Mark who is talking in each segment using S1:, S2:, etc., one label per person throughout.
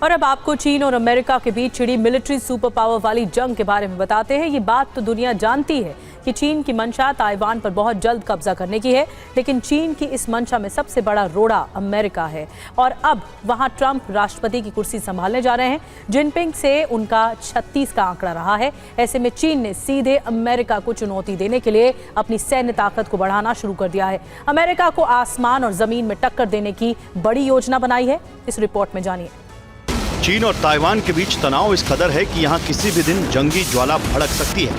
S1: और अब आपको चीन और अमेरिका के बीच छिड़ी मिलिट्री सुपर पावर वाली जंग के बारे में बताते हैं। ये बात तो दुनिया जानती है कि चीन की मंशा ताइवान पर बहुत जल्द कब्जा करने की है, लेकिन चीन की इस मंशा में सबसे बड़ा रोड़ा अमेरिका है और अब वहां ट्रंप राष्ट्रपति की कुर्सी संभालने जा रहे हैं। जिनपिंग से उनका 36 का आंकड़ा रहा है। ऐसे में चीन ने सीधे अमेरिका को चुनौती देने के लिए अपनी सैन्य ताकत को बढ़ाना शुरू कर दिया है। अमेरिका को आसमान और जमीन में टक्कर देने की बड़ी योजना बनाई है। इस रिपोर्ट में जानिए।
S2: चीन और ताइवान के बीच तनाव इस कदर है कि यहां किसी भी दिन जंगी ज्वाला भड़क सकती है।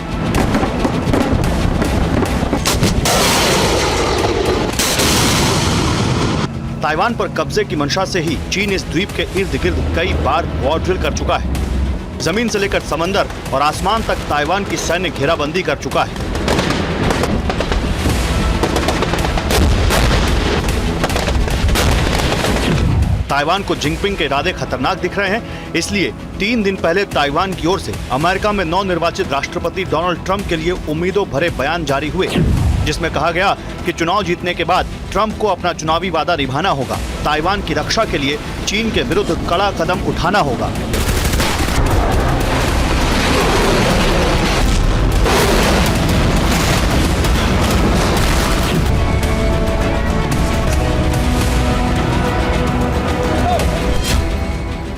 S2: ताइवान पर कब्जे की मंशा से ही चीन इस द्वीप के इर्द गिर्द कई बार वॉर ड्रिल कर चुका है। जमीन से लेकर समंदर और आसमान तक ताइवान की सैन्य घेराबंदी कर चुका है। ताइवान को जिनपिंग के इरादे खतरनाक दिख रहे हैं, इसलिए 3 दिन पहले ताइवान की ओर से अमेरिका में नवनिर्वाचित राष्ट्रपति डोनाल्ड ट्रंप के लिए उम्मीदों भरे बयान जारी हुए, जिसमें कहा गया कि चुनाव जीतने के बाद ट्रंप को अपना चुनावी वादा निभाना होगा। ताइवान की रक्षा के लिए चीन के विरुद्ध कड़ा कदम उठाना होगा।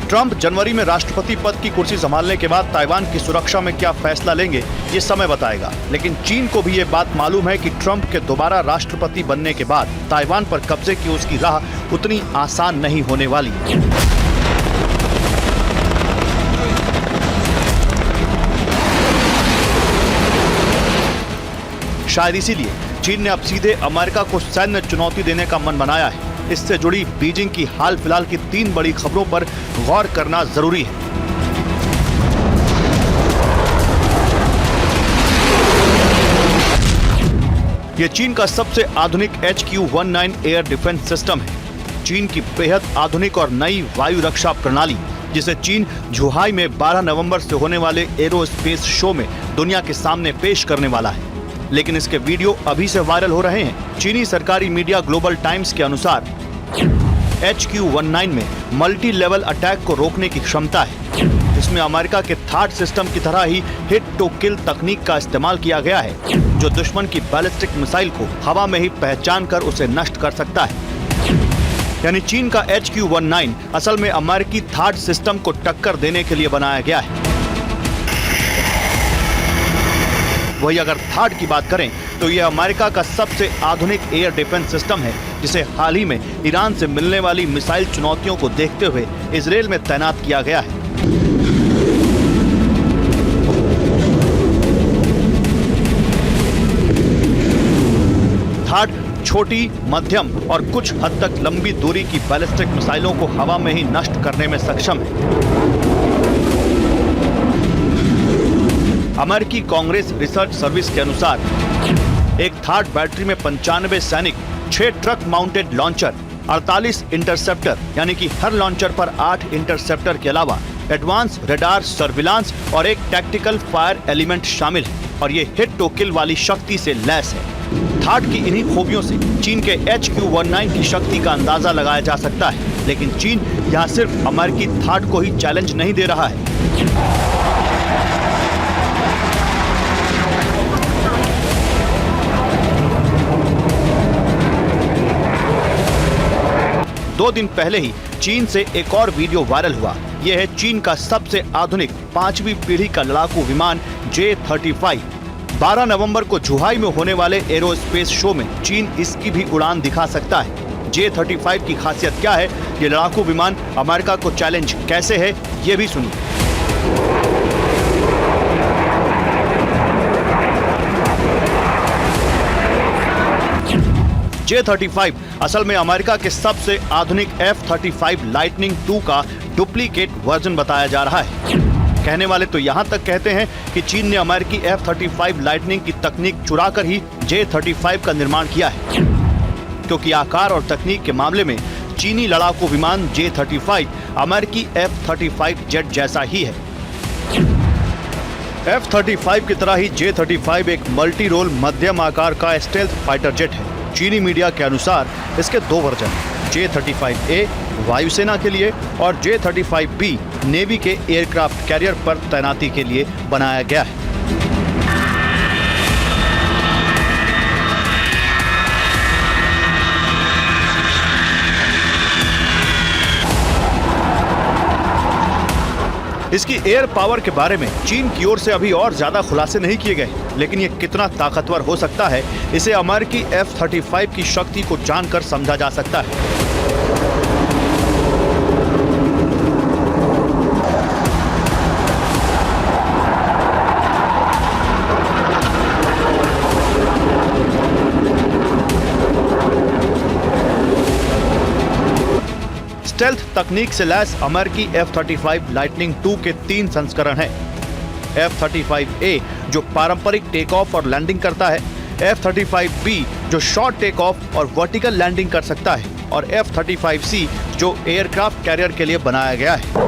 S2: ट्रंप जनवरी में राष्ट्रपति पद की कुर्सी संभालने के बाद ताइवान की सुरक्षा में क्या फैसला लेंगे, ये समय बताएगा। लेकिन चीन को भी ये बात मालूम है कि ट्रंप के दोबारा राष्ट्रपति बनने के बाद ताइवान पर कब्जे की उसकी राह उतनी आसान नहीं होने वाली। शायद इसीलिए चीन ने अब सीधे अमेरिका को सैन्य चुनौती देने का मन बनाया है। इससे जुड़ी बीजिंग की हाल फिलहाल की 3 बड़ी खबरों पर गौर करना जरूरी है। यह चीन का सबसे आधुनिक HQ-19 एयर डिफेंस सिस्टम है। चीन की बेहद आधुनिक और नई वायु रक्षा प्रणाली, जिसे चीन झुहाई में 12 नवंबर से होने वाले एरोस्पेस शो में दुनिया के सामने पेश करने वाला है। लेकिन इसके वीडियो अभी से वायरल हो रहे हैं। चीनी सरकारी मीडिया ग्लोबल टाइम्स के अनुसार HQ-19 में मल्टी लेवल अटैक को रोकने की क्षमता है। इसमें अमेरिका के थार्ड सिस्टम की तरह ही हिट टू किल तकनीक का इस्तेमाल किया गया है, जो दुश्मन की बैलिस्टिक मिसाइल को हवा में ही पहचान कर उसे नष्ट कर सकता है। यानी चीन का HQ-19 असल में अमेरिकी थार्ड सिस्टम को टक्कर देने के लिए बनाया गया है। वही अगर थार्ड की बात करें तो यह अमेरिका का सबसे आधुनिक एयर डिफेंस सिस्टम है, जिसे हाल ही में ईरान से मिलने वाली मिसाइल चुनौतियों को देखते हुए इजरायल में तैनात किया गया है। थार्ड छोटी, मध्यम और कुछ हद तक लंबी दूरी की बैलिस्टिक मिसाइलों को हवा में ही नष्ट करने में सक्षम है। अमेरिकी कांग्रेस रिसर्च सर्विस के अनुसार एक थार्ड बैटरी में 95 सैनिक, 6 ट्रक माउंटेड लॉन्चर, 48 इंटरसेप्टर, यानी कि हर लॉन्चर पर 8 इंटरसेप्टर के अलावा एडवांस रडार सर्विलांस और एक टैक्टिकल फायर एलिमेंट शामिल है और ये हिट टू किल वाली शक्ति से लैस है। थार्ड की इन्हीं खूबियों से चीन के HQ-19 की शक्ति का अंदाजा लगाया जा सकता है। लेकिन चीन यहाँ सिर्फ अमेरिकी थार्ड को ही चैलेंज नहीं दे रहा है। दो दिन पहले ही चीन से एक और वीडियो वायरल हुआ। यह है चीन का सबसे आधुनिक 5वीं पीढ़ी का लड़ाकू विमान J-35। 12 नवंबर को झुहाई में होने वाले एरोस्पेस शो में चीन इसकी भी उड़ान दिखा सकता है। J-35 की खासियत क्या है, ये लड़ाकू विमान अमेरिका को चैलेंज कैसे है, ये भी सुनिए। J-35 असल में अमेरिका के सबसे आधुनिक F-35 लाइटनिंग II का डुप्लीकेट वर्जन बताया जा रहा है। कहने वाले तो यहाँ तक कहते हैं कि चीन ने अमेरिकी F-35 लाइटनिंग की तकनीक चुराकर ही J-35 का निर्माण किया है, क्योंकि आकार और तकनीक के मामले में चीनी लड़ाकू विमान J-35 अमेरिकी F-35 जेट जैसा ही है। F-35 की तरह ही J-35 एक मल्टी रोल मध्यम आकार का स्टेल्थ फाइटर जेट है। चीनी मीडिया के अनुसार इसके 2 वर्जन J-35A वायुसेना के लिए और J-35B नेवी के एयरक्राफ्ट कैरियर पर तैनाती के लिए बनाया गया है। इसकी एयर पावर के बारे में चीन की ओर से अभी और ज्यादा खुलासे नहीं किए गए, लेकिन ये कितना ताकतवर हो सकता है इसे अमेरिकी F-35 की शक्ति को जानकर समझा जा सकता है। स्टेल्थ तकनीक से लैस अमेरिकी F-35 लाइटनिंग II के 3 संस्करण हैं। F-35A जो पारंपरिक टेक ऑफ और लैंडिंग करता है, F-35B जो शॉर्ट टेक ऑफ और वर्टिकल लैंडिंग कर सकता है और F-35C जो एयरक्राफ्ट कैरियर के लिए बनाया गया है।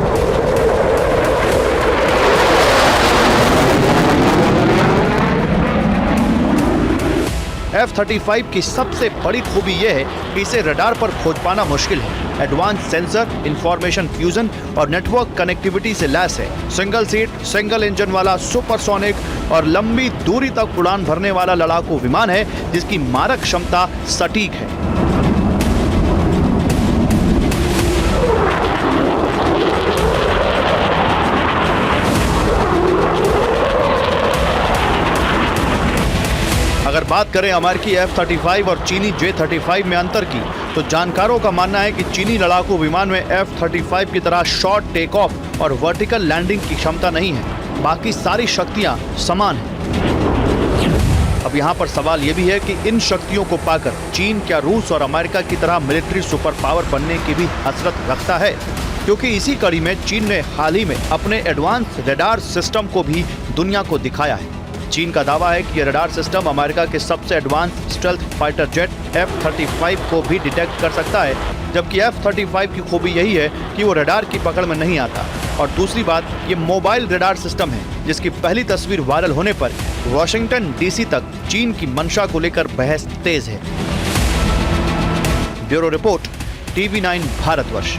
S2: F-35 की सबसे बड़ी खूबी यह है कि इसे रडार पर खोज पाना मुश्किल है। एडवांस सेंसर, इंफॉर्मेशन फ्यूजन और नेटवर्क कनेक्टिविटी से लैस है। सिंगल सीट, सिंगल इंजन वाला सुपरसोनिक और लंबी दूरी तक उड़ान भरने वाला लड़ाकू विमान है जिसकी मारक क्षमता सटीक है। अगर बात करें अमेरिकी F-35 और चीनी J-35 में अंतर की, तो जानकारों का मानना है कि चीनी लड़ाकू विमान में F-35 की तरह शॉर्ट टेक ऑफ और वर्टिकल लैंडिंग की क्षमता नहीं है। बाकी सारी शक्तियां समान हैं। अब यहाँ पर सवाल यह भी है कि इन शक्तियों को पाकर चीन क्या रूस और अमेरिका की तरह मिलिट्री सुपर पावर बनने की भी हसरत रखता है, क्योंकि इसी कड़ी में चीन ने हाल ही में अपने एडवांस रडार सिस्टम को भी दुनिया को दिखाया है। चीन का दावा है कि यह रडार सिस्टम अमेरिका के सबसे advance stealth fighter jet F-35 को भी डिटेक्ट कर सकता है, जबकि F-35 की खूबी यही है कि वो रडार की पकड़ में नहीं आता। और दूसरी बात, ये मोबाइल रडार सिस्टम है जिसकी पहली तस्वीर वायरल होने पर वॉशिंगटन DC तक चीन की मंशा को लेकर बहस तेज है। Bureau report, TV9 Bharatvarsh.